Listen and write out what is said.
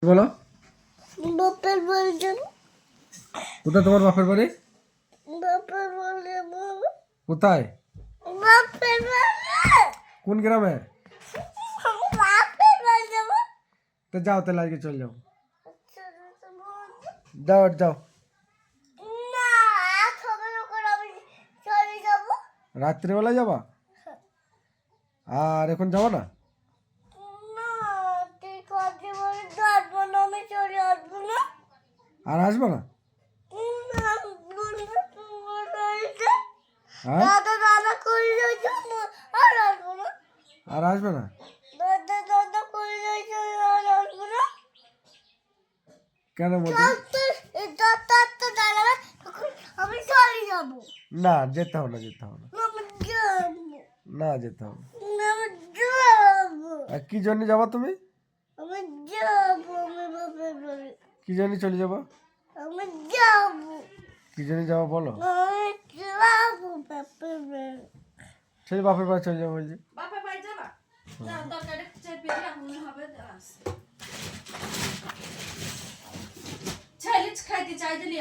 বলো। বাপের বাড়ি যাবো। কোথায় তোমার বাপের বাড়ি? বাপের বাড়ি যাবো। কোথায়? বাপের বাড়ি। কোন গ্রামে? বাপের বাড়ি যাবো। তো যাও, তাহলে আজকে চলে যাও। যাও যাও। না, সকাল সকাল আমি চলে যাবো। রাত্রিবেলা যাবা? আর এখন যাবো না? না, তুই কাজে বলে আসবো না, আমি চলে আসবো না। আর আসবো না? না, বলবো তোমার বাড়িতে। হ্যাঁ, দাদা দাদা করে যাচ্ছে, আর আসবো না। আর আসবে না? দাদা দাদা করে যাচ্ছে, আর আসবো না। কেন মতো? আমি চলে যাবো। না, যেতে হবে না, যেতে হবে না। আমি যাবো। না, যেতে হবে না। আমি যাবো। আর কি জন্য যাবা তুমি? আমি যাবো। আমি বাপের বাড়ি। কি জন্য চলে যাবা? আমি যাবো। কি জন্য যাবা বলো? আমি যাবো বাপের বাড়ি। সেই বাপের বাড়ি চলে যাবো বলছি। বাপের বাড়ি যাবা? যাও, তরকারি চেপে দিয়ে এখন হবে ছেলে খাইতে চাই দিলি